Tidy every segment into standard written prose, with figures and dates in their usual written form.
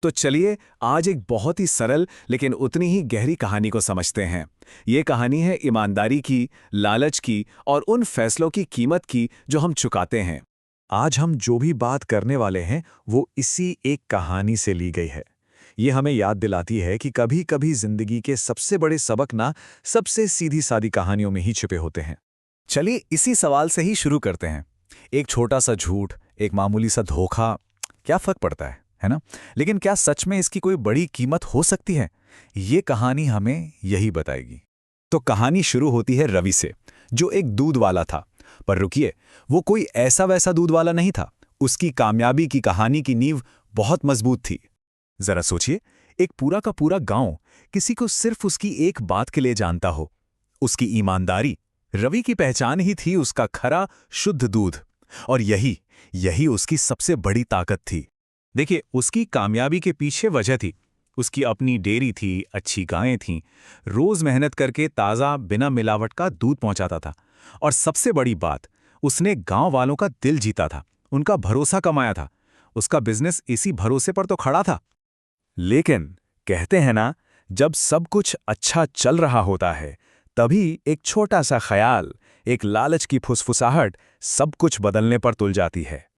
तो चलिए आज एक बहुत ही सरल लेकिन उतनी ही गहरी कहानी को समझते हैं। ये कहानी है ईमानदारी की, लालच की और उन फैसलों की कीमत की जो हम चुकाते हैं। आज हम जो भी बात करने वाले हैं वो इसी एक कहानी से ली गई है। ये हमें याद दिलाती है कि कभी-कभी जिंदगी के सबसे बड़े सबक ना सबसे सीधी-सादी कहानियों में ही छिपे होते हैं। चलिए इसी सवाल से ही शुरू करते हैं। एक छोटा सा झूठ, एक मामूली सा धोखा, क्या फर्क पड़ता है ना? लेकिन क्या सच में इसकी कोई बड़ी कीमत हो सकती है? ये कहानी हमें यही बताएगी। तो कहानी शुरू होती है रवि से, जो एक दूध वाला था। पर रुकिए, वो कोई ऐसा वैसा दूध वाला नहीं था। उसकी कामयाबी की कहानी की नींव बहुत मजबूत थी। जरा सोचिए, एक पूरा का पूरा गांव किसी को सिर्फ उसकी एक बात के लिए जानता हो, उसकी ईमानदारी। रवि की पहचान ही थी उसका खरा शुद्ध दूध। और यही यही उसकी सबसे बड़ी ताकत थी। देखिए, उसकी कामयाबी के पीछे वजह थी। उसकी अपनी डेयरी थी, अच्छी गायें थीं, रोज मेहनत करके ताज़ा बिना मिलावट का दूध पहुंचाता था। और सबसे बड़ी बात, उसने गांव वालों का दिल जीता था, उनका भरोसा कमाया था। उसका बिजनेस इसी भरोसे पर तो खड़ा था। लेकिन कहते हैं ना, जब सब कुछ अच्छा चल रहा होता है, तभी एक छोटा सा ख्याल, एक लालच की फुसफुसाहट सब कुछ बदलने पर तुल जाती है।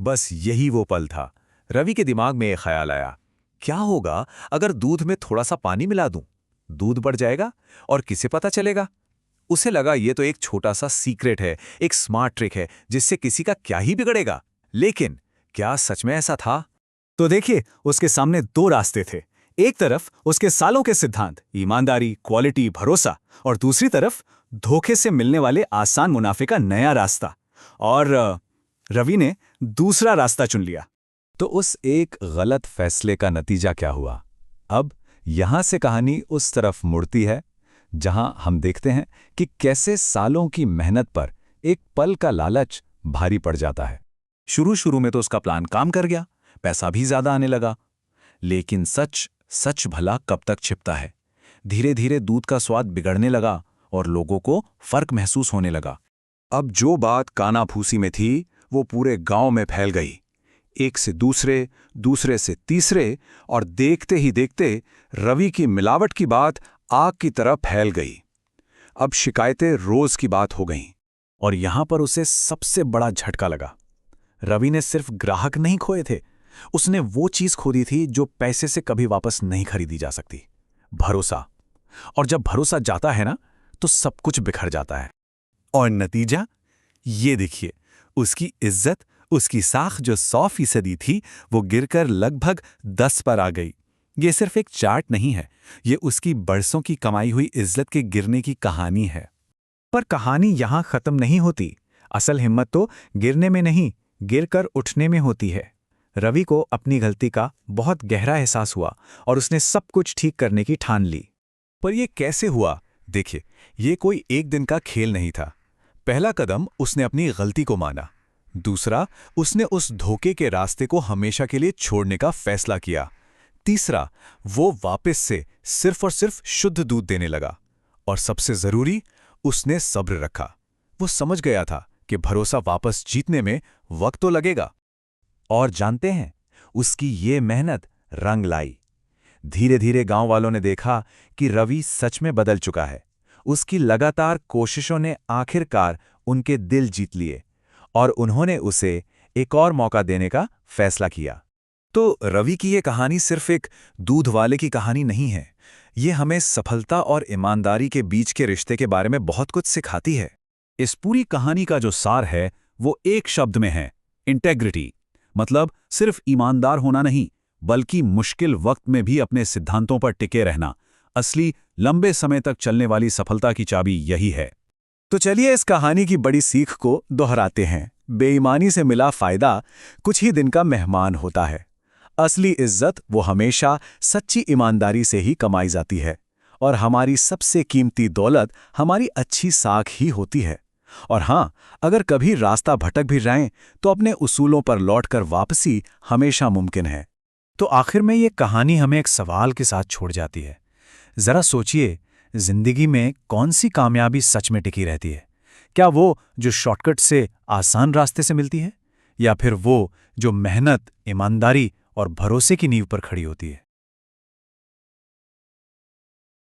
बस यही वो पल था। रवि के दिमाग में एक ख्याल आया, क्या होगा अगर दूध में थोड़ा सा पानी मिला दूं? दूध बढ़ जाएगा और किसे पता चलेगा? उसे लगा ये तो एक छोटा सा सीक्रेट है, एक स्मार्ट ट्रिक है जिससे किसी का क्या ही बिगड़ेगा। लेकिन क्या सच में ऐसा था? तो देखिए, उसके सामने दो रास्ते थे। एक तरफ उसके सालों के सिद्धांत, ईमानदारी, क्वालिटी, भरोसा, और दूसरी तरफ धोखे से मिलने वाले आसान मुनाफे का नया रास्ता। और रवि ने दूसरा रास्ता चुन लिया। तो उस एक गलत फैसले का नतीजा क्या हुआ? अब यहां से कहानी उस तरफ मुड़ती है जहां हम देखते हैं कि कैसे सालों की मेहनत पर एक पल का लालच भारी पड़ जाता है। शुरू शुरू में तो उसका प्लान काम कर गया, पैसा भी ज्यादा आने लगा। लेकिन सच सच भला कब तक छिपता है? धीरे धीरे दूध का स्वाद बिगड़ने लगा और लोगों को फर्क महसूस होने लगा। अब जो बात कानाफूसी में थी वो पूरे गांव में फैल गई। एक से दूसरे, दूसरे से तीसरे, और देखते ही देखते रवि की मिलावट की बात आग की तरह फैल गई। अब शिकायतें रोज की बात हो गईं। और यहां पर उसे सबसे बड़ा झटका लगा। रवि ने सिर्फ ग्राहक नहीं खोए थे, उसने वो चीज खो दी थी जो पैसे से कभी वापस नहीं खरीदी जा सकती, भरोसा। और जब भरोसा जाता है ना, तो सब कुछ बिखर जाता है। और नतीजा ये देखिए, उसकी इज्जत, उसकी साख जो 100% थी, वो गिरकर लगभग 10 पर आ गई। ये सिर्फ एक चार्ट नहीं है, ये उसकी बरसों की कमाई हुई इज्जत के गिरने की कहानी है। पर कहानी यहां खत्म नहीं होती। असल हिम्मत तो गिरने में नहीं, गिरकर उठने में होती है। रवि को अपनी गलती का बहुत गहरा एहसास हुआ और उसने सब कुछ ठीक करने की ठान ली। पर यह कैसे हुआ? देखिए, ये कोई एक दिन का खेल नहीं था। पहला कदम, उसने अपनी गलती को माना। दूसरा, उसने उस धोखे के रास्ते को हमेशा के लिए छोड़ने का फैसला किया। तीसरा, वो वापस से सिर्फ और सिर्फ शुद्ध दूध देने लगा। और सबसे जरूरी, उसने सब्र रखा। वो समझ गया था कि भरोसा वापस जीतने में वक्त तो लगेगा। और जानते हैं, उसकी ये मेहनत रंग लाई। धीरे धीरे गांव वालों ने देखा कि रवि सच में बदल चुका है। उसकी लगातार कोशिशों ने आखिरकार उनके दिल जीत लिए और उन्होंने उसे एक और मौका देने का फैसला किया। तो रवि की ये कहानी सिर्फ एक दूध वाले की कहानी नहीं है। ये हमें सफलता और ईमानदारी के बीच के रिश्ते के बारे में बहुत कुछ सिखाती है। इस पूरी कहानी का जो सार है वो एक शब्द में है, इंटेग्रिटी। मतलब सिर्फ ईमानदार होना नहीं, बल्कि मुश्किल वक्त में भी अपने सिद्धांतों पर टिके रहना। असली लंबे समय तक चलने वाली सफलता की चाबी यही है। तो चलिए इस कहानी की बड़ी सीख को दोहराते हैं। बेईमानी से मिला फायदा कुछ ही दिन का मेहमान होता है। असली इज्जत वो हमेशा सच्ची ईमानदारी से ही कमाई जाती है। और हमारी सबसे कीमती दौलत हमारी अच्छी साख ही होती है। और हाँ, अगर कभी रास्ता भटक भी जाएं, तो अपने उसूलों पर लौटकर वापसी हमेशा मुमकिन है। तो आखिर में ये कहानी हमें एक सवाल के साथ छोड़ जाती है। जरा सोचिए, जिंदगी में कौन सी कामयाबी सच में टिकी रहती है? क्या वो जो शॉर्टकट से, आसान रास्ते से मिलती है, या फिर वो जो मेहनत, ईमानदारी और भरोसे की नींव पर खड़ी होती है।